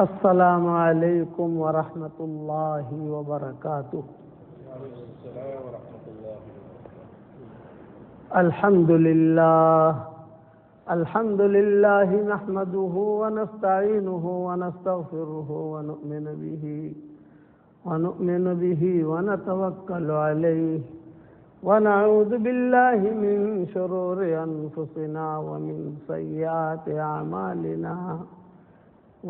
السلام علیکم ورحمۃ اللہ وبرکاتہ۔ الحمد للہ نحمده ونستعینه ونستغفره ونؤمن به ونتوکل علیہ ونعوذ باللہ من شرور انفسنا ومن سیئات اعمالنا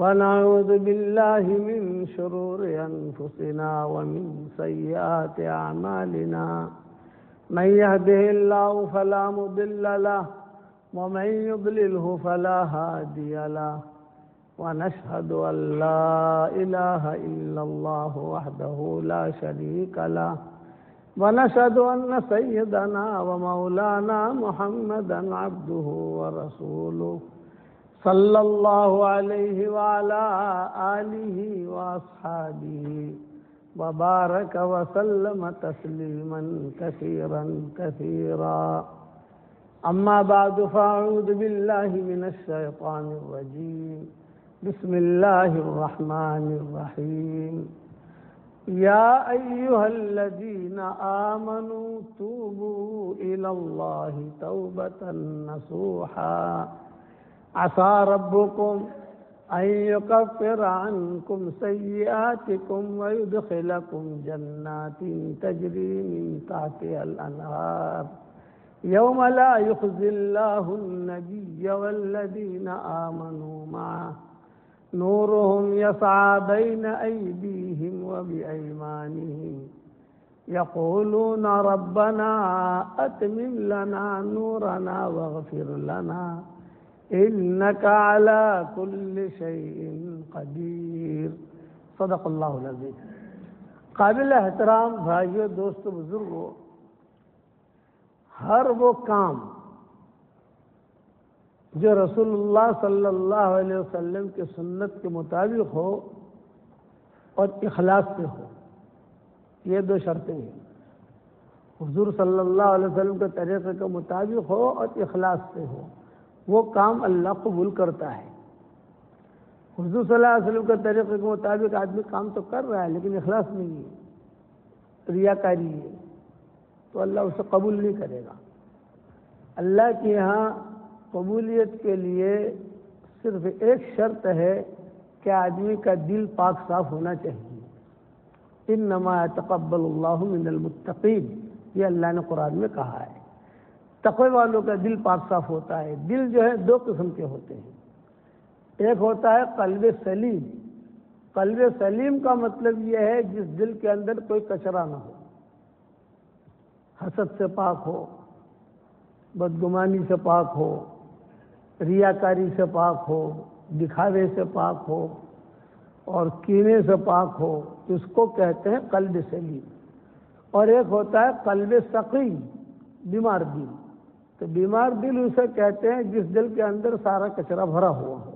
ونعوذ باللہ من شرور انفسنا ومن سیئات اعمالنا من يهده الله فلا مضل له ومن يضلله فلا هادي له ونشهد أن لا إله إلا الله وحده لا شريك له ونشهد أن سيدنا ومولانا محمدا عبده ورسوله صلى الله عليه وعلى آله وأصحابه وبارك وسلم تسليما كثيرا كثيرا أما بعد فأعوذ بالله من الشيطان الرجيم بسم الله الرحمن الرحيم يا أيها الذين آمنوا توبوا إلى الله توبة نصوحا عسى ربكم أن يكفر عنكم سيئاتكم ويدخلكم جنات تجري من تحتها الأنهار يوم لا يخزي الله النبي والذين آمنوا معه نورهم يسعى بين أيديهم وبأيمانهم يقولون ربنا أتمم لنا نورنا واغفر لنا إنك على كل شيء قدير۔ صدق اللہ العظیم۔ قابل احترام بھائیوں، دوستو، بزرگوں، ہر وہ کام جو رسول اللہ صلی اللہ علیہ وسلم کی سنت کے مطابق ہو اور اخلاص سے ہو، یہ دو شرطیں ہیں۔ حضور صلی اللہ علیہ وسلم کے طریقے کے مطابق ہو اور اخلاص سے ہو، وہ کام اللہ قبول کرتا ہے۔ حضور صلی اللہ علیہ وسلم کے طریقے کے مطابق آدمی کام تو کر رہا ہے لیکن اخلاص نہیں ہے، ریاکاری ہے، تو اللہ اسے قبول نہیں کرے گا۔ اللہ کے یہاں قبولیت کے لیے صرف ایک شرط ہے کہ آدمی کا دل پاک صاف ہونا چاہیے۔ انما يتقبل اللہ من المتقین، یہ اللہ نے قرآن میں کہا ہے۔ تقوی والوں کا دل پاک صاف ہوتا ہے۔ دل جو ہے دو قسم کے ہوتے ہیں، ایک ہوتا ہے قلب سلیم۔ قلب سلیم کا مطلب یہ ہے جس دل کے اندر کوئی کچرا نہ ہو، حسد سے پاک ہو، بدگمانی سے پاک ہو، ریاکاری سے پاک ہو، دکھاوے سے پاک ہو اور کینے سے پاک ہو، اس کو کہتے ہیں قلب سلیم۔ اور ایک ہوتا ہے قلب سقیم، بیمار دل۔ تو بیمار دل اسے کہتے ہیں جس دل کے اندر سارا کچرا بھرا ہوا ہو،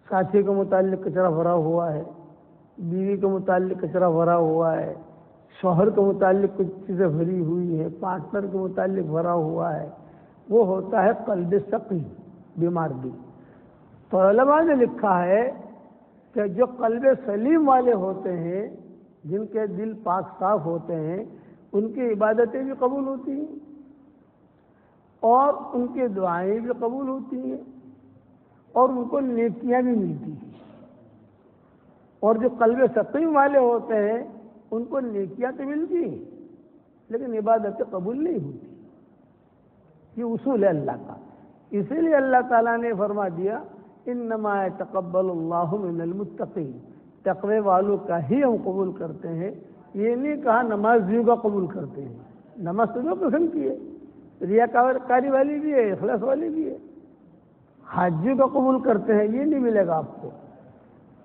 ساتھی کے متعلق کچرا بھرا ہوا ہے، بیوی کے متعلق کچرا بھرا ہوا ہے، شوہر کے متعلق کچھ چیزیں بھری ہوئی ہیں، پارٹنر کے متعلق بھرا ہوا ہے، وہ ہوتا ہے قلب سقیم، بیمار دل۔ تو علماء نے لکھا ہے کہ جو قلب سلیم والے ہوتے ہیں، جن کے دل پاک صاف ہوتے ہیں، ان کی عبادتیں بھی قبول ہوتی ہیں اور ان کی دعائیں بھی قبول ہوتی ہیں اور ان کو نیکیاں بھی ملتی ہیں۔ اور جو قلب سقیم والے ہوتے ہیں ان کو نیکیاں تو ملتی ہیں لیکن عبادتیں قبول نہیں ہوتی۔ یہ اصول ہے اللہ کا۔ اسی لیے اللہ تعالیٰ نے فرما دیا انما يتقبل اللہ من المتقین، تقوی والوں کا ہی ہم قبول کرتے ہیں۔ یہ نہیں کہا نمازیوں کا قبول کرتے ہیں، نماز تو دو قسم کی ہے، ریاکاری والی بھی ہے، اخلاص والی بھی ہے۔ حاجیوں کا قبول کرتے ہیں، یہ نہیں ملے گا آپ کو۔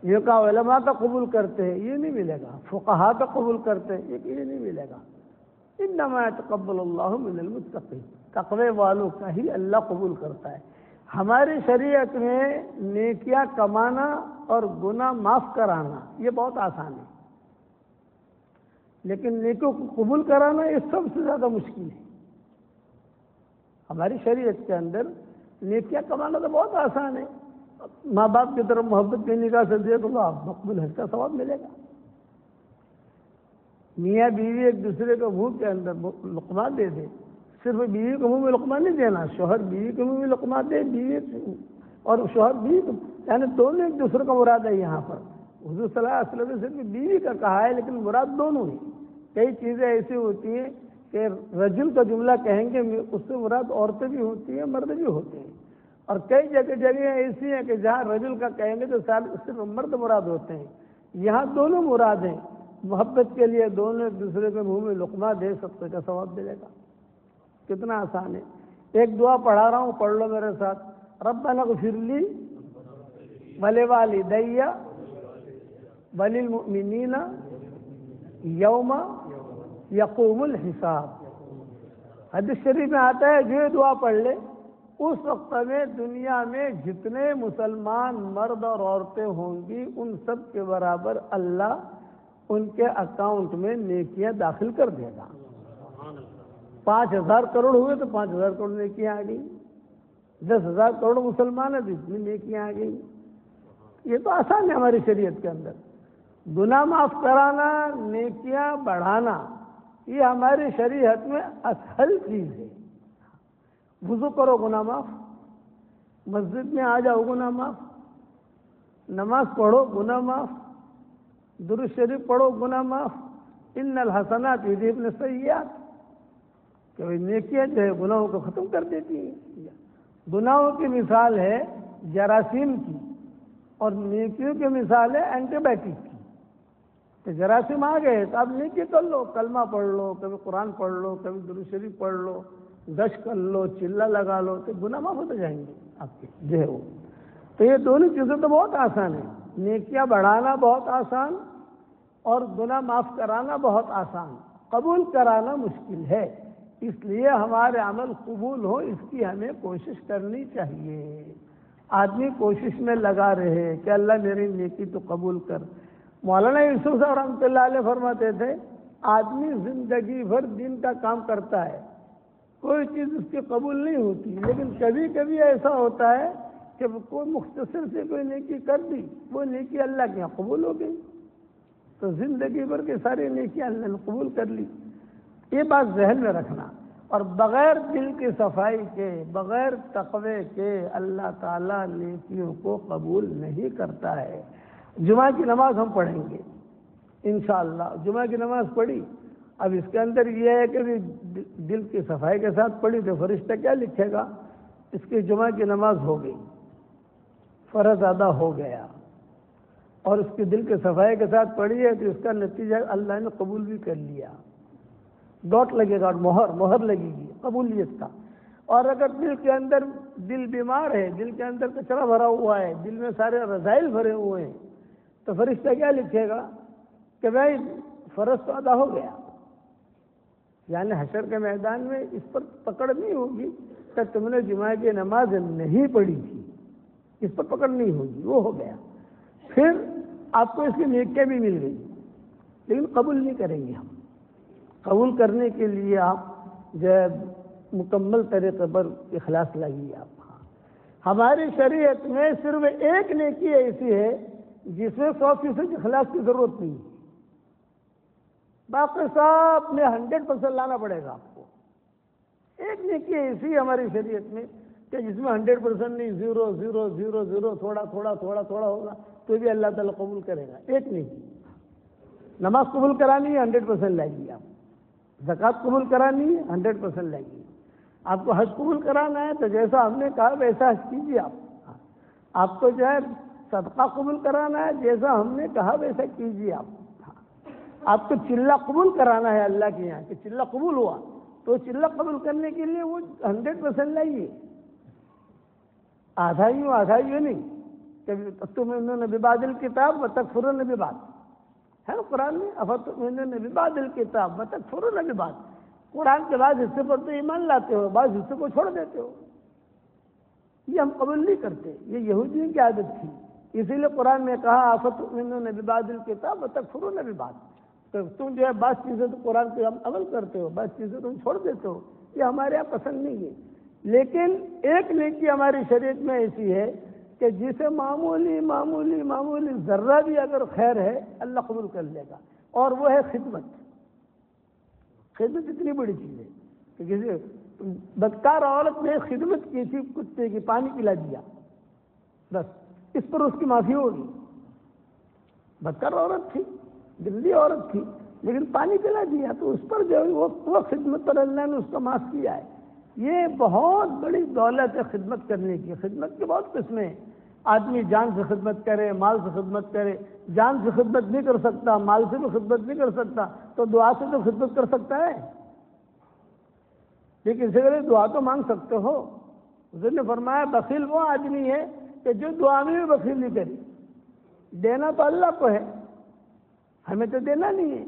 یہ کہا علماء کا قبول کرتے ہیں، یہ نہیں ملے گا۔ فقہاء کا قبول کرتے ہیں، یہ نہیں ملے گا۔ انما يتقبل اللہ من المتقین، تقوی والوں کا ہی اللہ قبول کرتا ہے۔ ہماری شریعت میں نیکیاں کمانا اور گناہ معاف کرانا یہ بہت آسان ہے، لیکن نیکیوں کو قبول کرانا یہ سب سے زیادہ مشکل ہے۔ ہماری شریعت کے اندر نیکیاں کمانا تو بہت آسان ہے، ماں باپ کی طرف محبت کی نگاہ سے دیکھ لو، آپ مقبول حج کا ثواب ملے گا۔ میاں بیوی ایک دوسرے کو منہ کے اندر لقمہ دے دے، صرف بیوی کو منہ میں لقمہ نہیں دینا، شوہر بیوی کے منہ میں لقمہ دے، بیوی اور شوہر بیوی کو، یعنی دونوں ایک دوسرے کا مراد ہے یہاں پر۔ حضور صلی اللہ علیہ وسلم نے صرف بیوی کا کہا ہے، لیکن مراد دونوں ہی۔ کئی چیزیں ایسی ہوتی ہیں کہ رجل کا جملہ کہیں گے اس سے مراد عورتیں بھی ہوتی ہیں، مرد بھی ہوتے ہیں، اور کئی جگہیں ایسی ہیں کہ جہاں رجل کا کہیں گے تو صرف مرد مراد ہوتے ہیں۔ یہاں دونوں مراد ہیں، محبت کے لیے دونوں ایک دوسرے کے منہ میں لقمہ دے، صدقے کا ثواب ملے گا۔ کتنا آسان ہے۔ ایک دعا پڑھا رہا ہوں، پڑھ لو میرے ساتھ۔ ربنا اغفر لی ولوالدی وللمؤمنین یوم یقوم الحساب۔ حدیث شریف میں آتا ہے جو یہ دعا پڑھ لے اس وقت میں دنیا میں جتنے مسلمان مرد اور عورتیں ہوں گی ان سب کے برابر اللہ ان کے اکاؤنٹ میں نیکیاں داخل کر دے گا۔ 5,000 کروڑ ہوئے تو 5,000 کروڑ نیکیاں آ گئی، 10,000 کروڑ مسلمان ہیں تو اتنی نیکیاں آ گئی۔ یہ تو آسان ہے ہماری شریعت کے اندر۔ گناہ معاف کرانا، نیکیاں بڑھانا، یہ ہماری شریعت میں اسهل چیز ہے۔ وضو کرو گناہ معاف، مسجد میں آ جاؤ گناہ معاف، نماز پڑھو گناہ معاف، درود شریف پڑھو گناہ معاف، ان الحسنات یذهبن السیئات، کہ نیکیاں جو ہے گناہوں کو ختم کر دیتی ہیں۔ گناہوں کی مثال ہے جراثیم کی، اور نیکیوں کی مثال ہے اینٹی بائیوٹک کی۔ کہ جراثیم آ گئے تو آپ نیکی کر لو، کلمہ پڑھ لو، کبھی قرآن پڑھ لو، کبھی درود شریف پڑھ لو، گشت کر لو، چلہ لگا لو، تو گناہ معاف ہوتے جائیں گے آپ کے جو ہے وہ۔ تو یہ دونوں چیزیں تو بہت آسان ہیں، نیکیاں بڑھانا بہت آسان اور گناہ معاف کرانا بہت آسان، قبول کرانا مشکل ہے۔ اس لیے ہمارے عمل قبول ہو اس کی ہمیں کوشش کرنی چاہیے۔ آدمی کوشش میں لگا رہے کہ اللہ میری نیکی تو قبول کر۔ مولانا یوسف صاحب رحمۃ اللہ علیہ فرماتے تھے آدمی زندگی بھر دین کا کام کرتا ہے، کوئی چیز اس کی قبول نہیں ہوتی، لیکن کبھی کبھی ایسا ہوتا ہے کہ کوئی مختصر سے کوئی نیکی کر دی، وہ نیکی اللہ کے یہاں قبول ہو گئی، تو زندگی بھر کی ساری نیکیاں اللہ نے قبول کر لی۔ یہ بات ذہن میں رکھنا۔ اور بغیر دل کی صفائی کے، بغیر تقوی کے اللہ تعالیٰ نیکیوں کو قبول نہیں کرتا ہے۔ جمعہ کی نماز ہم پڑھیں گے انشاءاللہ۔ جمعہ کی نماز پڑھی، اب اس کے اندر یہ ہے کہ دل کی صفائی کے ساتھ پڑھی تو فرشتہ کیا لکھے گا؟ اس کی جمعہ کی نماز ہو گئی، فرض ادا ہو گیا، اور اس کی دل کی صفائی کے ساتھ پڑھی ہے تو اس کا نتیجہ اللہ نے قبول بھی کر لیا، ڈاٹ لگے گا، مہر لگے گی قبولیت کا۔ اور اگر دل کے اندر دل بیمار ہے، دل کے اندر کچرا بھرا ہوا ہے، دل میں سارے رذائل بھرے ہوئے ہیں، تو فرشتہ کیا لکھے گا کہ بھائی فرض تو ادا ہو گیا۔ یعنی حشر کے میدان میں اس پر پکڑ نہیں ہوگی کہ تم نے جمعہ کی نماز نہیں پڑھی تھی، اس پر پکڑ نہیں ہوگی، وہ ہو گیا۔ پھر آپ کو اس کی نیکیاں بھی مل گئی، لیکن قبول نہیں کریں گے ہم۔ قبول کرنے کے لیے آپ جو ہے مکمل طریقے پر اخلاص لائیے آپ۔ ہماری شریعت میں صرف ایک نیکی ایسی ہے جس میں 100% اخلاص کی ضرورت نہیں، باقی سب میں 100% لانا پڑے گا آپ کو۔ ایک نیکی ایسی ہماری شریعت میں کہ جس میں 100% نہیں، 0 تھوڑا ہوگا تو بھی اللہ تعالیٰ قبول کرے گا۔ ایک نیکی نماز قبول کرانی ہے 100% لائیے آپ، زکوٰۃ قبول کرانی ہے 100% لائیے، آپ کو حج قبول کرانا ہے تو جیسا ہم نے کہا ویسا حج کیجیے آپ کو جو ہے صدقہ قبول کرانا ہے جیسا ہم نے کہا ویسا کیجیے آپ کو چلہ قبول کرانا ہے اللہ کے یہاں کہ چلہ قبول ہوا تو چلہ قبول کرنے کے لیے وہ 100% لائیے، آدھا ہی نہیں کہ تؤمنون ببعض الکتاب وتکفرون ببعض، ہے نا قرآن میں افتؤمنون ببعض الکتاب وتکفرون ببعض، قرآن کے بعض حصے پر تو ایمان لاتے ہو، بعض حصے کو چھوڑ دیتے ہو، یہ ہم قبول نہیں کرتے، یہ یہودیوں کی عادت تھی، اسی لیے قرآن نے کہا افتؤمنون ببعض الکتاب وتکفرون ببعض، تو تم جو ہے بعض چیزیں تو قرآن پہ ہم عمل کرتے ہو، بعض چیزیں تم چھوڑ دیتے ہو، یہ ہمارے یہاں پسند نہیں ہے۔ لیکن ایک نیکی ہماری شریعت میں ایسی ہے کہ جسے معمولی معمولی معمولی ذرہ بھی اگر خیر ہے اللہ قبول کر لے گا، اور وہ ہے خدمت۔ خدمت اتنی بڑی چیز ہے کہ کسی بدکار عورت نے خدمت کی تھی، کتے کی پانی پلا دیا، بس اس پر اس کی معافی ہوگی۔ بدکار عورت تھی، گندی عورت تھی، لیکن پانی پلا دیا تو اس پر جو وہ خدمت پر اللہ نے اس کو معاف کیا ہے۔ یہ بہت بڑی دولت ہے خدمت کرنے کی۔ خدمت کی بہت قسمیں ہیں۔ آدمی جان سے خدمت کرے، مال سے خدمت کرے۔ جان سے خدمت نہیں کر سکتا، مال سے بھی خدمت نہیں کر سکتا، تو دعا سے تو خدمت کر سکتا ہے۔ لیکن اسے اگر دعا تو مانگ سکتے ہو۔ حضور نے فرمایا بخیل وہ آدمی ہے کہ جو دعا میں بھی بخیل نہیں کرے۔ دینا تو اللہ کو ہے، ہمیں تو دینا نہیں ہے،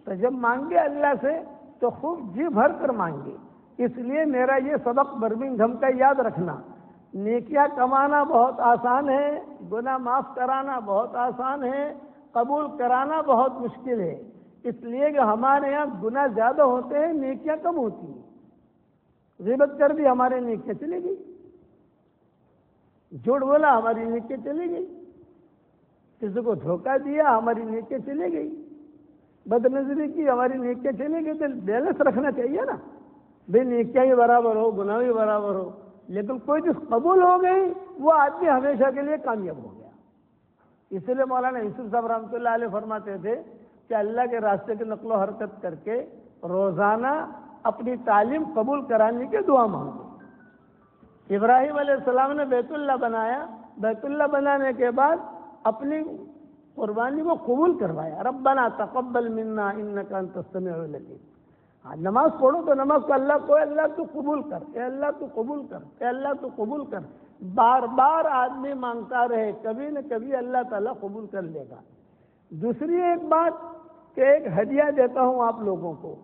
تو جب مانگے اللہ سے تو خوب جی بھر کر مانگے۔ اس لیے میرا یہ سبق برمنگھم کا یاد رکھنا، نیکیاں کمانا بہت آسان ہے، گناہ معاف کرانا بہت آسان ہے، قبول کرانا بہت مشکل ہے۔ اس لیے کہ ہمارے یہاں گناہ زیادہ ہوتے ہیں، نیکیاں کم ہوتی ہیں۔ غیبت کر دی ہمارے نیکیاں چلی گئی، جھوٹ بولا ہماری نیکیاں چلی گئی، کسی کو دھوکہ دیا ہماری نیکیاں چلی گئی، بد نظری کی ہماری نیکیاں چلی گئی۔ تو بیلنس رکھنا چاہیے نا، بھائی نیکیاں بھی برابر ہو، گناہ بھی برابر ہو، لیکن کوئی چیز قبول ہو گئی وہ آدمی ہمیشہ کے لیے کامیاب ہو گیا۔ اس لیے مولانا یوسف صاحب رحمۃ اللہ علیہ فرماتے تھے کہ اللہ کے راستے کی نقل و حرکت کر کے روزانہ اپنی تعلیم قبول کرانے کی دعا مانگو۔ ابراہیم علیہ السلام نے بیت اللہ بنایا، بیت اللہ بنانے کے بعد اپنی قربانی کو قبول کروایا، ربنا تقبل منا انک انت السمیع العلیم۔ نماز پڑھو تو نماز کو اللہ کو اللہ تو قبول کر، اے اللہ تو قبول کر، اے اللہ تو قبول کر، بار بار آدمی مانگتا رہے، کبھی نہ کبھی اللہ تعالیٰ قبول کر لے گا۔ دوسری ایک بات کہ ایک ہدیہ دیتا ہوں آپ لوگوں کو،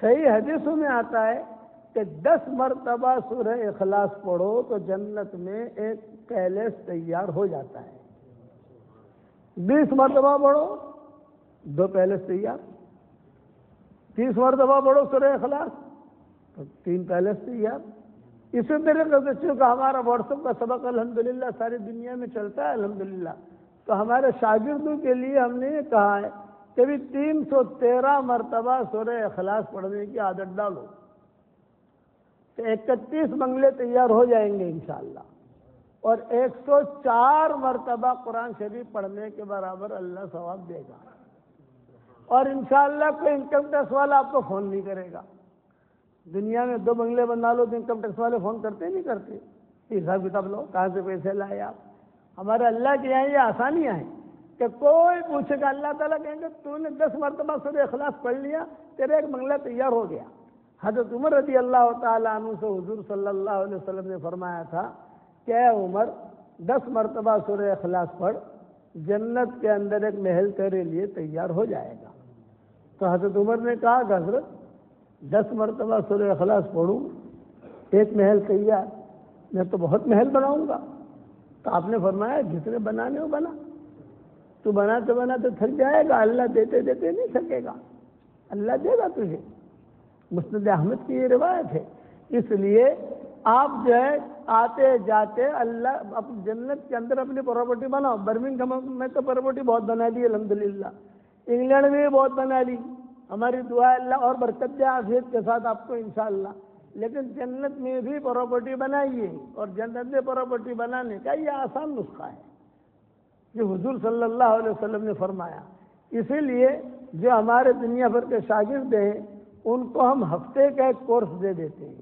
صحیح حدیثوں میں آتا ہے کہ 10 مرتبہ سورہ اخلاص پڑھو تو جنت میں ایک پیلس تیار ہو جاتا ہے۔ 20 مرتبہ پڑھو 2 پیلس تیار، 30 مرتبہ پڑھو سورہ اخلاص تو 3 پیلس تیار۔ اسی طریقے سے چونکہ ہمارا واٹس ایپ کا سبق الحمدللہ ساری دنیا میں چلتا ہے الحمدللہ، تو ہمارے شاگردوں کے لیے ہم نے یہ کہا ہے کہ بھی 313 مرتبہ سورہ اخلاص پڑھنے کی عادت ڈالو تو 31 بنگلے تیار ہو جائیں گے انشاءاللہ، اور 104 مرتبہ قرآن شریف پڑھنے کے برابر اللہ ثواب دے گا، اور انشاءاللہ کوئی انکم ٹیکس والا آپ کو فون نہیں کرے گا۔ دنیا میں 2 بنگلے بنا لو تو انکم ٹیکس والے فون کرتے نہیں کرتے، حساب کتاب لو کہاں سے پیسے لائے آپ۔ ہمارے اللہ کے یہاں یہ آسانیاں ہیں کہ کوئی پوچھے گا، اللہ تعالیٰ کہیں گے تو نے 10 مرتبہ سورہ اخلاص پڑھ لیا، تیرا ایک بنگلہ تیار ہو گیا۔ حضرت عمر رضی اللہ تعالیٰ عنہ سے حضور صلی اللہ علیہ وسلم نے فرمایا تھا کہ اے عمر 10 مرتبہ سورہ اخلاص پڑھ، جنت کے اندر ایک محل تیرے لیے تیار ہو جائے گا۔ تو حضرت عمر نے کہا کہ حضرت 10 مرتبہ سورہ اخلاص پڑھوں، ایک محل تیار، میں تو بہت محل بناؤں گا۔ تو آپ نے فرمایا جتنے بنانے ہو بنا، تو بناتے بناتے تھک جائے گا، اللہ دیتے دیتے نہیں تھکے گا، اللہ دے گا تجھے۔ مسند احمد کی یہ روایت ہے۔ اس لیے آپ جو ہے آتے جاتے اللہ اپنی جنت کے اندر اپنی پراپرٹی بناؤ۔ برمنگھم میں تو پراپرٹی بہت بنا لی الحمدللہ، انگلینڈ میں بھی بہت بنا لی، ہماری دعا اللہ اور برکت دے عافیت کے ساتھ آپ کو انشاءاللہ۔ لیکن جنت میں بھی پراپرٹی بنائیے، اور جنت میں پراپرٹی بنانے کا یہ آسان نسخہ ہے جو حضور صلی اللہ علیہ وسلم نے فرمایا۔ اسی لیے جو ہمارے دنیا بھر کے شاگرد ہیں ان کو ہم ہفتے کا ایک کورس دے دیتے ہیں۔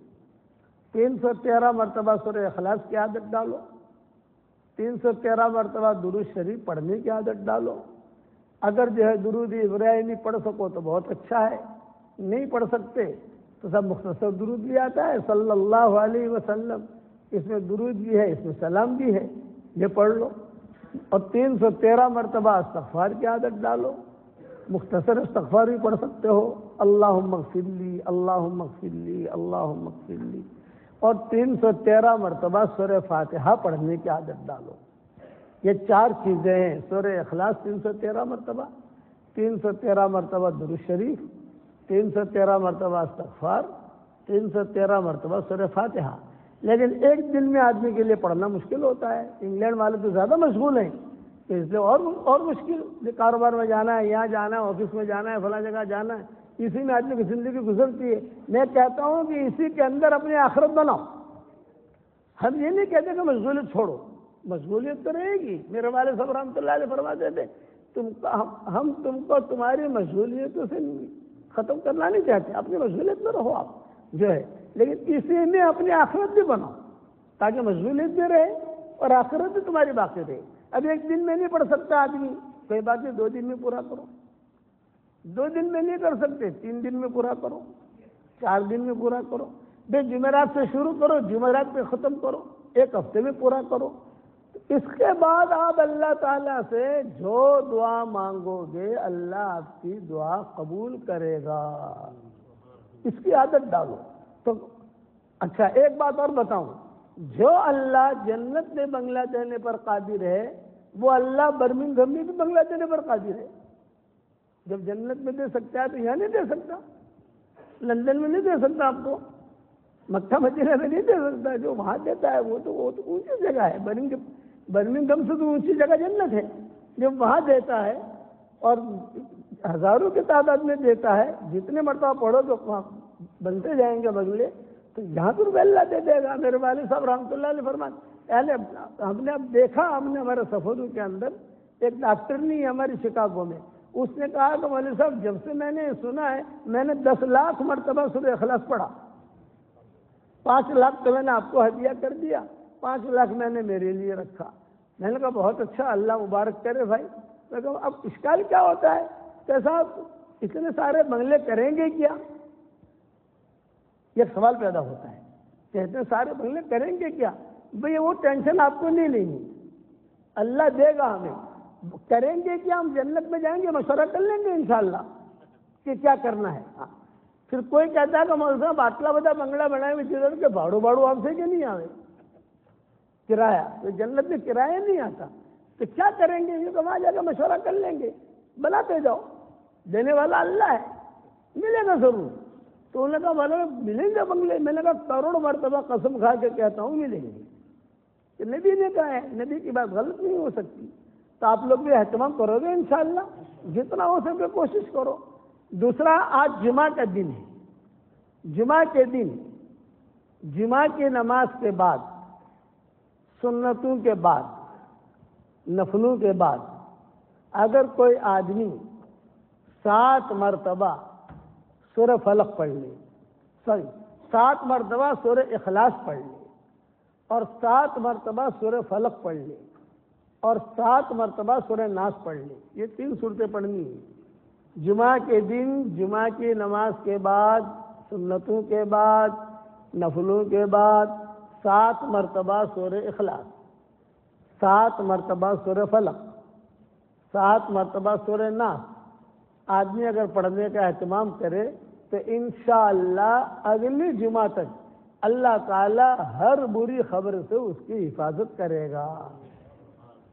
313 مرتبہ سورہ اخلاص کی عادت ڈالو، 313 مرتبہ درود شریف پڑھنے کی عادت ڈالو۔ اگر جو ہے درود ابراہیمی پڑھ سکو تو بہت اچھا ہے، نہیں پڑھ سکتے تو سب مختصر درود بھی آتا ہے صلی اللہ علیہ وسلم، اس میں درود بھی ہے، اس میں سلام بھی ہے، یہ پڑھ لو۔ اور 313 مرتبہ استغفار کی عادت ڈالو، مختصر استغفار بھی پڑھ سکتے ہو، اللہم اغفر لی، اللہم اغفر لی، اللہم اغفر لی۔ اور 313 مرتبہ سورہ فاتحہ پڑھنے کی عادت ڈالو۔ یہ 4 چیزیں ہیں، سورہ اخلاص 313 مرتبہ، 313 مرتبہ درود شریف، 313 مرتبہ استغفار، 313 مرتبہ سورہ فاتحہ۔ لیکن ایک دن میں آدمی کے لیے پڑھنا مشکل ہوتا ہے. انگلینڈ والے تو زیادہ مشغول ہیں، اس لیے اور مشکل. کاروبار میں جانا ہے، یہاں جانا ہے، آفس میں جانا ہے، فلاں جگہ جانا ہے، اسی میں آدمی کی زندگی گزرتی ہے. میں کہتا ہوں کہ اسی کے اندر اپنی آخرت بناؤ. ہم یہ نہیں کہتے کہ مشغولیت چھوڑو، مشغولیت تو رہے گی. میرے والد صاحب رحمۃ اللہ علیہ فرماتے تھے ہم تم کو تمہاری مشغولیتوں سے ختم کرنا نہیں چاہتے، اپنی مشغولیت میں رہو آپ جو ہے، لیکن اسی میں اپنی آخرت بھی بناؤ تاکہ مشغولیت بھی رہے اور آخرت بھی تمہاری باقی رہے. اب ایک دن میں نہیں پڑھ سکتا آدمی، کوئی بات نہیں، 2 دن میں پورا کرو. 2 دن میں نہیں کر سکتے، 3 دن میں پورا کرو، 4 دن میں پورا کرو. بے جمعرات سے شروع کرو، جمعرات پہ ختم کرو، 1 ہفتے میں پورا کرو. اس کے بعد آپ اللہ تعالیٰ سے جو دعا مانگو گے اللہ آپ کی دعا قبول کرے گا. اس کی عادت ڈالو. تو اچھا ایک بات اور بتاؤں، جو اللہ جنت میں بنگلہ دینے پر قادر ہے وہ اللہ برمنگھم میں بھی بنگلہ دینے پر قادر ہے. جب جنت میں دے سکتا ہے تو یہاں نہیں دے سکتا، لندن میں نہیں دے سکتا، آپ کو مکہ مدینہ میں نہیں دے سکتا. جو وہاں دیتا ہے وہ تو اونچی جگہ ہے. برمنگھم سے تو اونچی جگہ جنت ہے. جب وہاں دیتا ہے اور ہزاروں کی تعداد میں دیتا ہے، جتنے مرتبہ پڑھو تو بنتے جائیں گے بنگلے، تو یہاں پر اللہ دے دے گا. میرے والد صاحب رحمۃ اللہ علیہ فرماتے ہم نے اب دیکھا، ہم نے ہمارے سفروں کے اندر ایک ڈاکٹر نہیں ہے ہماری شکاگو میں، اس نے کہا کہ مولوی صاحب جب سے میں نے سنا ہے میں نے 10 لاکھ مرتبہ سورہ اخلاص پڑھا. 5 لاکھ تو میں نے آپ کو ہدیہ کر دیا، 5 لاکھ میں نے میرے لیے رکھا. میں نے کہا بہت اچھا، اللہ مبارک کرے بھائی. میں کہا اب اشکال کیا ہوتا ہے کہ صاحب اتنے سارے بنگلے کریں گے کیا؟ یہ سوال پیدا ہوتا ہے کہ اتنے سارے بنگلے کریں گے کیا؟ بھئی وہ ٹینشن آپ کو نہیں لینی، اللہ دے گا ہمیں. کریں گے کیا؟ ہم جنت میں جائیں گے، مشورہ کر لیں گے انشاءاللہ کہ کیا کرنا ہے. پھر کوئی کہتا ہے کہ مولوی صاحب آٹلا بدا بنگلہ بنائے ہوئے چیزوں کے بھاڑو آپ سے کہ نہیں آئے کرایہ، تو جنت میں کرایہ نہیں آتا. تو کیا کریں گے؟ یہ تو وہاں جا کے مشورہ کر لیں گے، بناتے جاؤ، دینے والا اللہ ہے، ملے گا ضرور. تو انہوں نے کہا بھائی ملیں گے بنگلے؟ میں نے کہا کروڑ مرتبہ قسم کھا کے کہتا ہوں ملیں گے. کہ نبی نے کہا ہے، نبی کی بات غلط نہیں ہو سکتی. تو آپ لوگ بھی اہتمام کرو گے انشاءاللہ، جتنا ہو سکے کوشش کرو. دوسرا، آج جمعہ کا دن ہے. جمعہ کے دن جمعہ کی نماز کے بعد، سنتوں کے بعد، نفلوں کے بعد اگر کوئی آدمی 7 مرتبہ سورہ فلق پڑھ لے، 7 مرتبہ سورہ اخلاص پڑھ لے، اور 7 مرتبہ سورہ فلق پڑھ لے، اور 7 مرتبہ سورہ ناس پڑھ لے، یہ 3 سورتیں پڑھنی ہیں جمعہ کے دن. جمعہ کی نماز کے بعد، سنتوں کے بعد، نفلوں کے بعد 7 مرتبہ سورہ اخلاص، 7 مرتبہ سورہ فلق، 7 مرتبہ سورہ ناس. آدمی اگر پڑھنے کا اہتمام کرے تو انشاءاللہ اگلی جمعہ تک اللہ تعالی ہر بری خبر سے اس کی حفاظت کرے گا.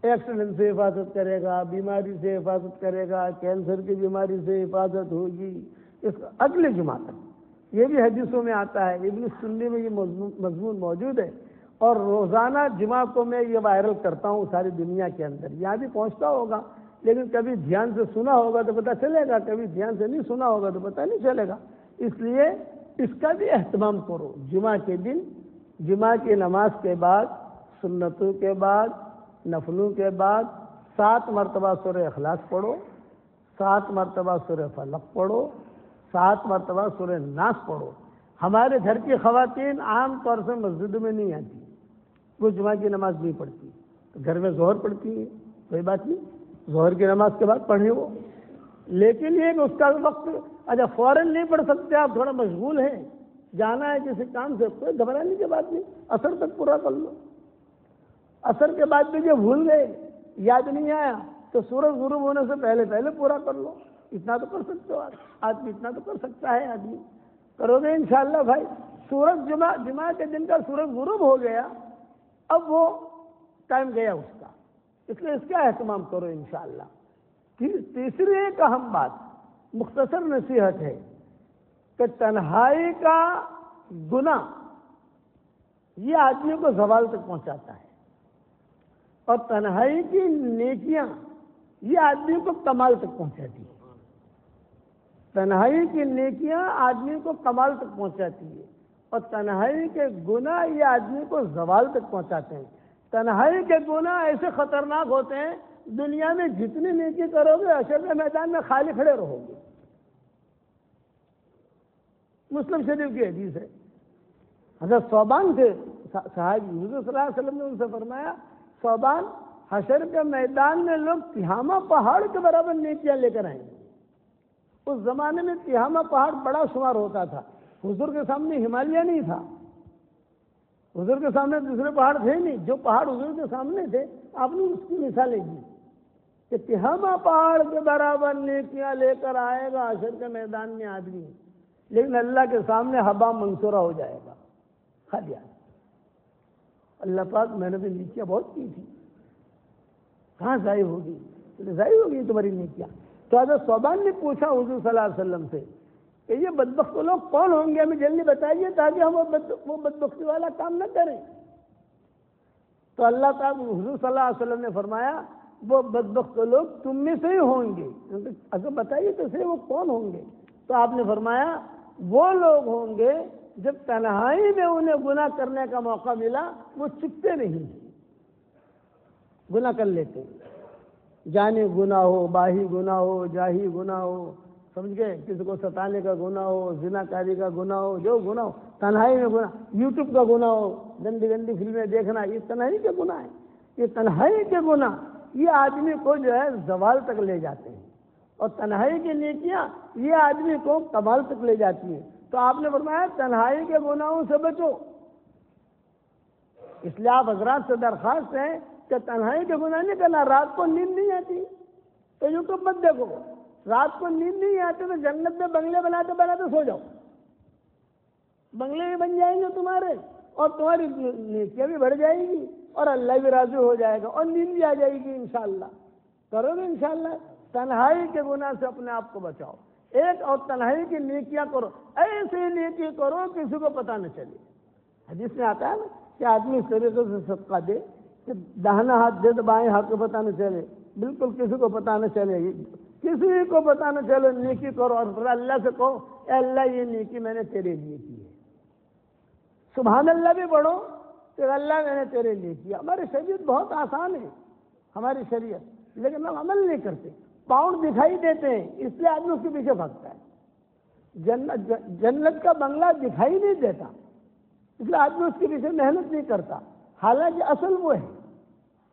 ایکسیڈنٹ سے حفاظت کرے گا، بیماری سے حفاظت کرے گا، کینسر کی بیماری سے حفاظت ہوگی اس اگلے جمعہ تک. یہ بھی حدیثوں میں آتا ہے، ابن سنی میں یہ مضمون موجود ہے. اور روزانہ جمعہ کو میں یہ وائرل کرتا ہوں ساری دنیا کے اندر. یہاں بھی پہنچتا ہوگا، لیکن کبھی دھیان سے سنا ہوگا تو پتہ چلے گا، کبھی دھیان سے نہیں سنا ہوگا تو پتہ نہیں چلے گا. اس لیے اس کا بھی اہتمام کرو. جمعہ کے دن جمعہ کی نماز کے بعد، سنتوں کے بعد، نفلوں کے بعد 7 مرتبہ سورہ اخلاص پڑھو، 7 مرتبہ سورہ فلق پڑھو، 7 مرتبہ سورہ ناس پڑھو. ہمارے گھر کی خواتین عام طور سے مسجد میں نہیں آتی، وہ جمعہ کی نماز نہیں پڑھتی، گھر میں ظہر پڑھتی ہیں، کوئی بات نہیں، ظہر کی نماز کے بعد پڑھیں وہ. لیکن یہ کہ اس کا وقت اچھا فوراً نہیں پڑھ سکتے، آپ تھوڑا مشغول ہیں، جانا ہے کسی کام سے، کوئی گھبرانے کی بات نہیں، عصر تک پورا کر لو. عصر کے بعد بھی جو بھول گئے، یاد نہیں آیا، تو سورج غروب ہونے سے پہلے پورا کر لو. اتنا تو کر سکتے ہو آدمی، اتنا تو کر سکتا ہے آدمی. کرو گے انشاءاللہ بھائی. سورج جمعہ کے دن کا سورج غروب ہو گیا، اب وہ ٹائم گیا اس کا، اس لیے اس کا اہتمام کرو انشاءاللہ. تیسری ایک اہم بات، مختصر نصیحت ہے کہ تنہائی کا گناہ یہ آدمی کو زوال تک پہنچاتا ہے، اور تنہائی کی نیکیاں یہ آدمی کو کمال تک پہنچاتی ہے۔ تنہائی کی نیکیاں آدمی کو کمال تک پہنچاتی ہے، اور تنہائی کے گناہ یہ آدمی کو زوال تک پہنچاتے ہیں۔ تنہائی کے گناہ ایسے خطرناک ہوتے ہیں، دنیا میں جتنی نیکی کرو گے حشر کے میدان میں خالی کھڑے رہو گے۔ مسلم شریف کی حدیث ہے، حضرت ثوبان تھے صحابی، حضور صلی اللہ علیہ وسلم نے ان سے فرمایا، ثوبان، حشر کے میدان میں لوگ تہامہ پہاڑ کے برابر نیکیاں لے کر آئیں گے۔ اس زمانے میں تہامہ پہاڑ بڑا شمار ہوتا تھا، حضور کے سامنے ہمالیہ نہیں تھا، حضور کے سامنے دوسرے پہاڑ تھے نہیں، جو پہاڑ حضور کے سامنے تھے آپ نے اس کی مثالیں دی کہ تہامہ پہاڑ کے برابر نیکیاں لے کر آئے گا حشر کے میدان میں آدمی، لیکن اللہ کے سامنے ہبا منصورہ ہو جائے گا، خالی۔ اللہ پاک میں نے بھی نیکیاں بہت کی تھی، کہاں ضائع ہوگی؟ ضائع ہوگی تمہاری نیکیاں۔ تو حضرت ثوبان نے پوچھا حضور صلی اللہ علیہ وسلم سے کہ یہ بدبخت لوگ کون ہوں گے، ہمیں جلدی بتائیے تاکہ ہم وہ بدبختی والا کام نہ کریں۔ تو اللہ تعالیٰ حضور صلی اللہ علیہ وسلم نے فرمایا وہ بدبخت لوگ تم میں سے ہی ہوں گے، اگر بتائیے تو صحیح وہ کون ہوں گے؟ تو آپ نے فرمایا وہ لوگ ہوں گے جب تنہائی میں انہیں گناہ کرنے کا موقع ملا وہ چپتے نہیں، گناہ کر لیتے، جانے گناہ ہو، باہی گناہ ہو، جاہی گناہ ہو، سمجھ گئے، کسی کو ستانے کا گناہ ہو، زنا کاری کا گناہ ہو، جو گناہ ہو، تنہائی میں گناہ، یوٹیوب کا گناہ ہو، گندی گندی فلمیں دیکھنا، یہ تنہائی کے گناہ ہیں۔ یہ تنہائی کے گناہ یہ آدمی کو جو ہے زوال تک لے جاتے ہیں، اور تنہائی کی نیکیاں یہ آدمی کو کمال تک لے جاتی ہیں۔ تو آپ نے فرمایا تنہائی کے گناہوں سے بچو، اس لیے آپ حضرات سے درخواست ہے کہ تنہائی کے گناہ نہیں کرنا۔ رات کو نیند نہیں آتی تو یوٹیوب مت دیکھو، رات کو نیند نہیں آتی تو جنت میں بنگلے بناتے بناتے سو جاؤ، بنگلے بھی بن جائیں گے تمہارے، اور تمہاری نیکیاں بھی بڑھ جائے گی، اور اللہ بھی راضی ہو جائے گا، اور نیند بھی آ جائے گی انشاءاللہ۔ کرو گے انشاءاللہ؟ تنہائی کے گناہ سے اپنے آپ کو بچاؤ، ایک اور تنہائی کی نیکیاں کرو، ایسی نیکی کرو کسی کو پتہ نہ چلے۔ حدیث میں آتا ہے نا کہ آدمی اس طریقے سے صدقہ دے کہ داہنا ہاتھ دے تو بائیں ہاتھ کو پتہ نہ چلے، بالکل کسی کو پتہ نہ چلے، کسی کو پتہ نہ چلے، نیکی کرو، اور پھر اللہ سے کہو اے اللہ یہ نیکی میں نے تیرے لیے کی ہے، سبحان اللہ بھی پڑھو کہ اللہ میں نے تیرے لیے کیا۔ ہماری شریعت بہت آسان ہے، ہماری شریعت، لیکن ہم عمل نہیں کرتے، پاؤنڈ دکھائی دیتے ہیں اس لیے آدمی اس کے پیچھے بھاگتا ہے، جنت کا بنگلہ دکھائی نہیں دیتا اس لیے آدمی اس کے پیچھے محنت نہیں کرتا، حالانکہ اصل وہ ہے۔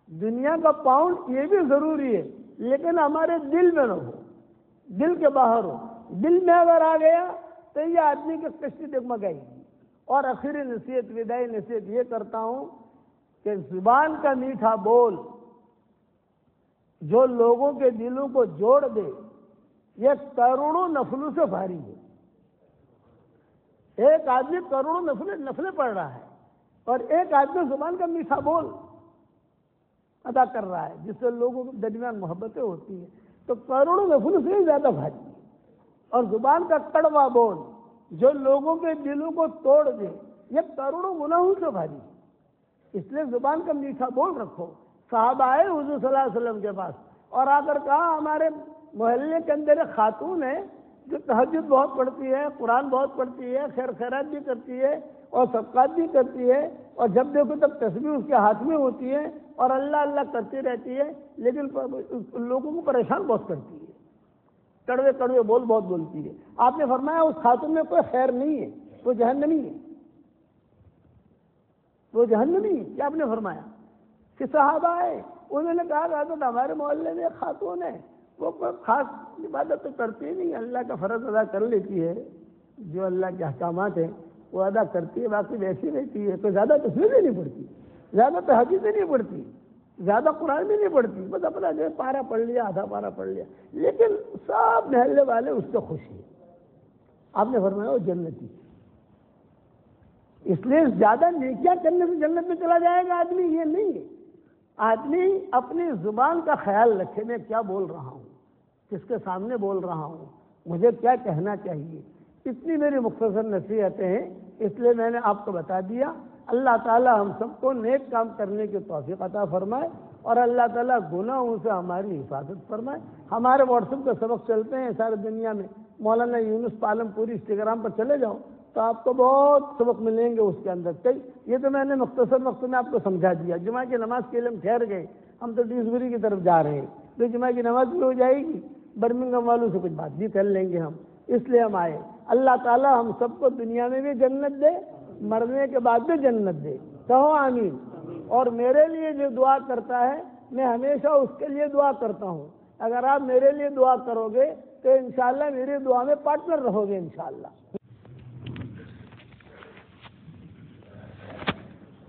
دنیا کا پاؤنڈ یہ بھی ضروری ہے لیکن ہمارے دل میں نہ ہو، دل کے باہر ہو، دل میں اگر آ گیا تو یہ آدمی کی کشتی ڈگمگائے گی۔ اور آخری نصیحت، وداعی نصیحت یہ کرتا ہوں کہ زبان کا میٹھا بول جو لوگوں کے دلوں کو جوڑ دے یہ کروڑوں نفلوں سے بھاری ہے۔ ایک آدمی کروڑوں نفلیں پڑھ رہا ہے اور ایک آدمی زبان کا میٹھا بول ادا کر رہا ہے جس سے لوگوں کے درمیان محبتیں ہوتی ہیں، تو کروڑوں نفلوں سے زیادہ بھاری ہے۔ اور زبان کا کڑوا بول جو لوگوں کے دلوں کو توڑ دے یہ کروڑوں گناہوں سے بھاری ہے۔ اس لیے زبان کا میٹھا بول رکھو۔ صحابہ آئے حضور صلی اللہ علیہ وسلم کے پاس اور آ کر کہا ہمارے محلے کے اندر ایک خاتون ہے جو تہجد بہت پڑھتی ہے، قرآن بہت پڑھتی ہے، خیر خیرات بھی کرتی ہے اور صدقات بھی کرتی ہے، اور جب دیکھو تب تسبیح اس کے ہاتھ میں ہوتی ہے اور اللہ اللہ کرتی رہتی ہے، لیکن لوگوں کو پریشان بہت کرتی ہے، کڑوے کڑوے بول بہت بولتی ہے۔ آپ نے فرمایا اس خاتون میں کوئی خیر نہیں ہے، وہ جہنمی ہے، وہ جہنمی ہے۔ کیا آپ نے فرمایا کہ صحابہ آئے انہوں نے کہا حضرت ہمارے محلے میں ایک خاتون ہے، وہ کوئی خاص عبادت تو کرتی نہیں، اللہ کا فرض ادا کر لیتی ہے، جو اللہ کے احکامات ہیں وہ ادا کرتی ہے، باقی ویسی رہتی ہے، کوئی زیادہ تصویر بھی نہیں پڑھتی، زیادہ تہجد بھی نہیں پڑھتی، زیادہ قرآن بھی نہیں پڑھتی، بس اپنا جو پارا پڑھ لیا، آدھا پارا پڑھ لیا، لیکن سب محلے والے اس سے خوش ہیں۔ آپ نے فرمایا وہ جنتی۔ اس لیے زیادہ نیکیاں کرنے سے جنت میں چلا جائے گا آدمی، یہ نہیں ہے۔ آدمی اپنی زبان کا خیال رکھے، میں کیا بول رہا ہوں، کس کے سامنے بول رہا ہوں، مجھے کیا کہنا چاہیے۔ اتنی میری مختصر نصیحتیں ہیں، اس لیے میں نے آپ کو بتا دیا۔ اللہ تعالیٰ ہم سب کو نیک کام کرنے کی توفیق عطا فرمائے اور اللہ تعالیٰ گناہوں سے ہماری حفاظت فرمائے۔ ہمارے واٹس ایپ کے سبق چلتے ہیں ساری دنیا میں، مولانا یونس پالم پوری انسٹاگرام پر چلے جاؤ تو آپ کو بہت سبق ملیں گے اس کے اندر۔ یہ تو میں نے مختصر وقت میں آپ کو سمجھا دیا۔ جمعہ کی نماز کے لیے ہم ٹھہر گئے، ہم تو ڈیوزبری کی طرف جا رہے ہیں، تو جمعہ کی نماز بھی ہو جائے گی، برمنگھم والوں سے کچھ بات بھی کر لیں گے ہم، اس لیے ہم آئے۔ اللہ تعالیٰ ہم سب کو دنیا میں بھی جنت دے، مرنے کے بعد بھی جنت دے، کہو آمین۔ اور میرے لیے جو دعا کرتا ہے میں ہمیشہ اس کے لیے دعا کرتا ہوں۔ اگر آپ میرے لیے دعا کرو گے تو انشاءاللہ میری دعا میں پارٹنر رہو گے انشاءاللہ۔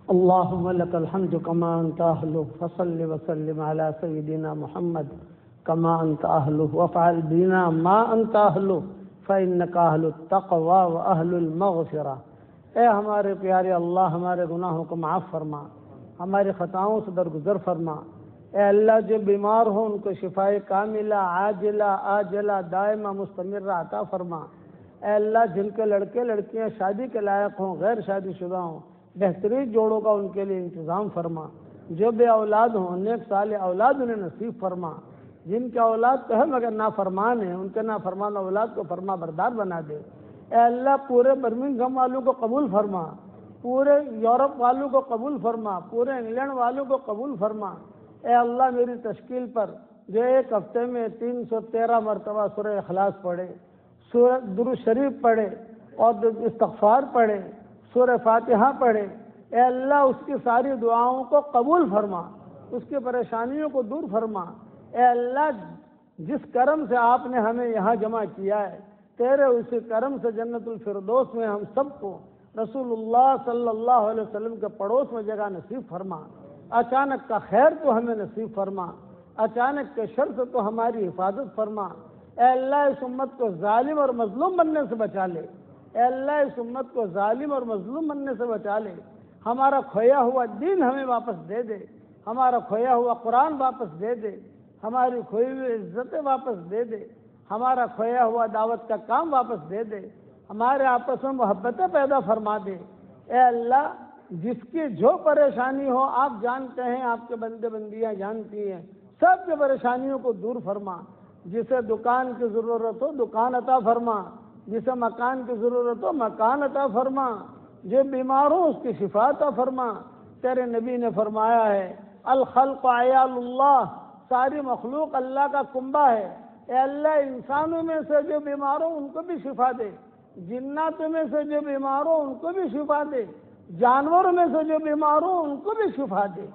اللهم لك الحمد كما أنت أهله فصل وسلم على سيدنا محمد كما أنت أهله وافعل بنا ما أنت أهله فإنك أهل التقوى وأهل المغفرة۔ اے ہمارے پیارے اللہ، ہمارے گناہوں کو معاف فرما، ہماری خطاؤں سے درگزر فرما۔ اے اللہ جو بیمار ہوں ان کو شفائے کاملہ عاجلہ آجلہ دائمہ مستمرہ عطا فرما۔ اے اللہ جن کے لڑکے لڑکیاں شادی کے لائق ہوں، غیر شادی شدہ ہوں، بہترین جوڑوں کا ان کے لیے انتظام فرما۔ جو بے اولاد ہوں نیک صالح اولاد انہیں نصیب فرما۔ جن کے اولاد تو ہے مگر نافرمان ہیں، ان کے نافرمان اولاد کو فرما بردار بنا دے۔ اے اللہ پورے برمنگھم والوں کو قبول فرما، پورے یورپ والوں کو قبول فرما، پورے انگلینڈ والوں کو قبول فرما۔ اے اللہ میری تشکیل پر جو ایک ہفتے میں 313 مرتبہ سورہ اخلاص پڑھے، سورہ درود شریف پڑھے اور استغفار پڑھے، سورہ فاتحہ پڑھے، اے اللہ اس کی ساری دعاؤں کو قبول فرما، اس کی پریشانیوں کو دور فرما۔ اے اللہ جس کرم سے آپ نے ہمیں یہاں جمع کیا ہے، تیرے اسی کرم سے جنت الفردوس میں ہم سب کو رسول اللہ صلی اللہ علیہ وسلم کے پڑوس میں جگہ نصیب فرما۔ اچانک کا خیر تو ہمیں نصیب فرما، اچانک کے شر سے تو ہماری حفاظت فرما۔ اے اللہ اس امت کو ظالم اور مظلوم بننے سے بچا لے، اے اللہ اس امت کو ظالم اور مظلوم بننے سے بچا لے۔ ہمارا کھویا ہوا دین ہمیں واپس دے دے، ہمارا کھویا ہوا قرآن واپس دے دے، ہماری کھوئی ہوئی عزتیں واپس دے دے، ہمارا کھویا ہوا دعوت کا کام واپس دے دے، ہمارے آپس میں محبتیں پیدا فرما دے۔ اے اللہ جس کی جو پریشانی ہو آپ جانتے ہیں، آپ کے بندے بندیاں جانتی ہیں، سب کی پریشانیوں کو دور فرما۔ جسے دکان کی ضرورت ہو دکان عطا فرما، جسے مکان کی ضرورت ہو مکان عطا فرما، جو بیمار ہو اس کی شفا عطا فرما۔ تیرے نبی نے فرمایا ہے الخلق عیال اللہ، ساری مخلوق اللہ کا کنبہ ہے۔ اے اللہ انسانوں میں سے جو بیمار ہو ان کو بھی شفا دے، جناتوں میں سے جو بیمار ہو ان کو بھی شفا دے، جانوروں میں سے جو بیمار ہو ان کو بھی شفا دے،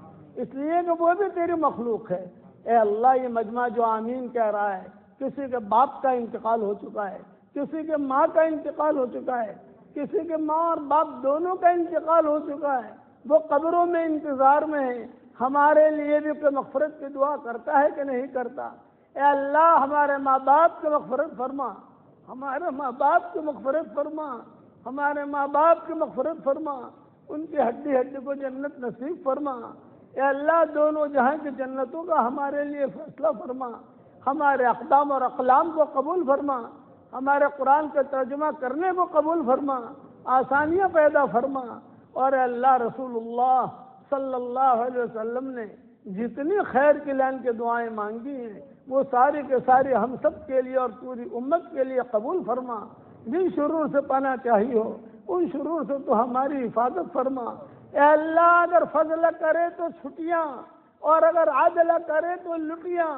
اس لیے کہ وہ بھی تیری مخلوق ہے۔ اے اللہ یہ مجمع جو آمین کہہ رہا ہے، کسی کے باپ کا انتقال ہو چکا ہے، کسی کے ماں کا انتقال ہو چکا ہے، کسی کے ماں اور باپ دونوں کا انتقال ہو چکا ہے، وہ قبروں میں انتظار میں ہے، ہمارے لیے بھی کوئی مغفرت کی دعا کرتا ہے کہ نہیں کرتا؟ اے اللہ ہمارے ماں باپ کی مغفرت فرما، ہمارے ماں باپ کی مغفرت فرما، ہمارے ماں باپ کی مغفرت فرما، ان کی ہڈی ہڈی کو جنت نصیب فرما۔ اے اللہ دونوں جہاں کی جنتوں کا ہمارے لیے فیصلہ فرما، ہمارے اقدام اور اقلام کو قبول فرما، ہمارے قرآن کا ترجمہ کرنے کو قبول فرما، آسانیاں پیدا فرما۔ اور اے اللہ رسول اللہ صلی اللہ علیہ وسلم نے جتنی خیر کی لائن کی دعائیں مانگی ہیں وہ ساری کے ساری ہم سب کے لیے اور پوری امت کے لیے قبول فرما۔ جن شرور سے پناہ چاہیے ہو ان شرور سے تو ہماری حفاظت فرما۔ اے اللہ اگر فضل کرے تو چھٹیاں اور اگر عدل کرے تو لٹیاں،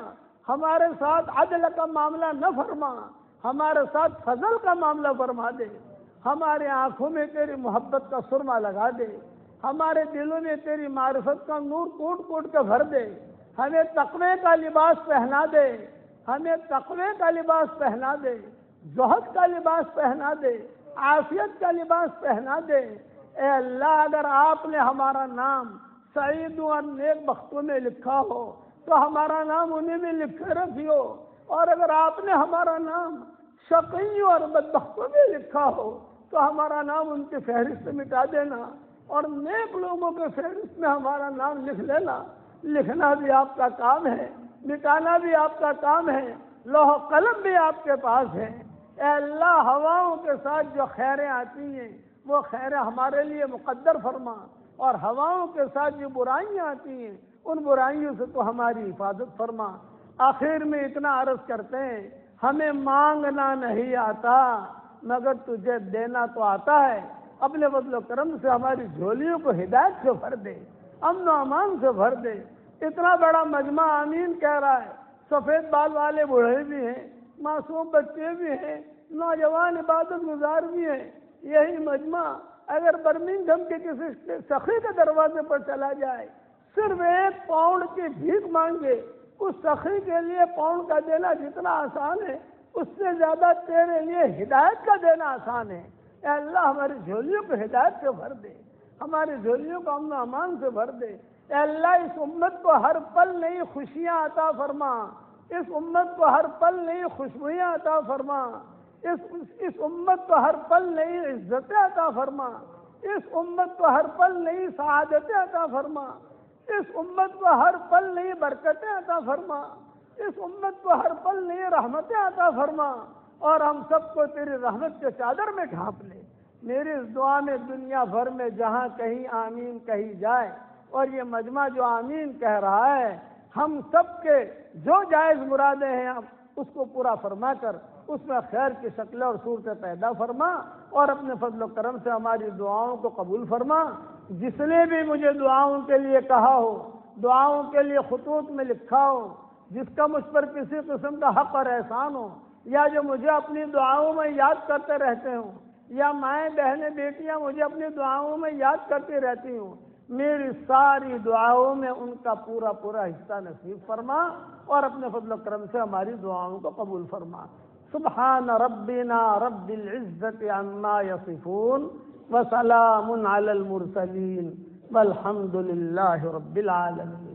ہمارے ساتھ عدل کا معاملہ نہ فرما، ہمارے ساتھ فضل کا معاملہ فرما دے، ہمارے آنکھوں میں تیری محبت کا سرما لگا دے، ہمارے دلوں میں تیری معرفت کا نور کوٹ کوٹ کے بھر دے، ہمیں تقوی کا لباس پہنا دے، ہمیں تقوی کا لباس پہنا دے، زہد کا لباس پہنا دے، عافیت کا لباس پہنا دے۔ اے اللہ اگر آپ نے ہمارا نام سعید اور نیک بختوں میں لکھا ہو تو ہمارا نام انہیں میں لکھے رکھیو، اور اگر آپ نے ہمارا نام شقی اور بدبختوں میں لکھا ہو تو ہمارا نام ان کی فہرست سے مٹا دینا، اور نیک لوگوں کے فہرست میں ہمارا نام لکھ لینا۔ لکھنا بھی آپ کا کام ہے، مٹانا بھی آپ کا کام ہے، لوح قلم بھی آپ کے پاس ہے۔ اے اللہ ہواؤں کے ساتھ جو خیریں آتی ہیں وہ خیریں ہمارے لیے مقدر فرما، اور ہواؤں کے ساتھ جو برائیاں آتی ہیں ان برائیوں سے تو ہماری حفاظت فرما۔ آخر میں اتنا عرض کرتے ہیں، ہمیں مانگنا نہیں آتا مگر تجھے دینا تو آتا ہے، اپنے فضل و کرم سے ہماری جھولیوں کو ہدایت سے بھر دے، امن و امان سے بھر دے۔ اتنا بڑا مجمع آمین کہہ رہا ہے، سفید بال والے بوڑھے بھی ہیں، معصوم بچے بھی ہیں، نوجوان عبادت گزار بھی ہیں۔ یہی مجمع اگر برمنگھم کے کسی سخی کے دروازے پر چلا جائے، صرف 1 پاؤنڈ کی بھیک مانگے، اس سخی کے لیے پاؤنڈ کا دینا جتنا آسان ہے اس سے زیادہ تیرے لیے ہدایت کا دینا آسان ہے۔ اے اللہ ہماری جھولیوں کو ہدایت سے بھر دے، ہماری جھولیوں کو امن و امان سے بھر دے۔ اے اللہ اس امت کو ہر پل نئی خوشیاں عطا فرما، اس امت کو ہر پل نئی خوشبویاں عطا فرما، اس امت کو ہر پل نئی عزتیں عطا فرما، اس امت کو ہر پل نئی سعادتیں عطا فرما، اس امت کو ہر پل نئی برکتیں عطا فرما، اس امت کو ہر پل نئی رحمتیں عطا فرما، اور ہم سب کو تیری رحمت کے چادر میں ڈھانپ لے۔ میری اس دعا میں دنیا بھر میں جہاں کہیں آمین کہی جائے، اور یہ مجمع جو آمین کہہ رہا ہے، ہم سب کے جو جائز مرادیں ہیں اس کو پورا فرما کر اس میں خیر کی شکلیں اور صورتیں پیدا فرما، اور اپنے فضل و کرم سے ہماری دعاؤں کو قبول فرما۔ جس نے بھی مجھے دعاؤں کے لیے کہا ہو، دعاؤں کے لیے خطوط میں لکھا ہو، جس کا مجھ پر کسی قسم کا حق اور احسان ہو، یا جو مجھے اپنی دعاؤں میں یاد کرتے رہتے ہوں، یا مائیں بہنیں بیٹیاں مجھے اپنی دعاؤں میں یاد کرتی رہتی ہوں، میری ساری دعاؤں میں ان کا پورا حصہ نصیب فرما، اور اپنے فضل و کرم سے ہماری دعاؤں کو قبول فرما۔ سبحان ربنا رب العزت عما یصفون وسلام علی المرسلین والحمد للہ رب العالمین۔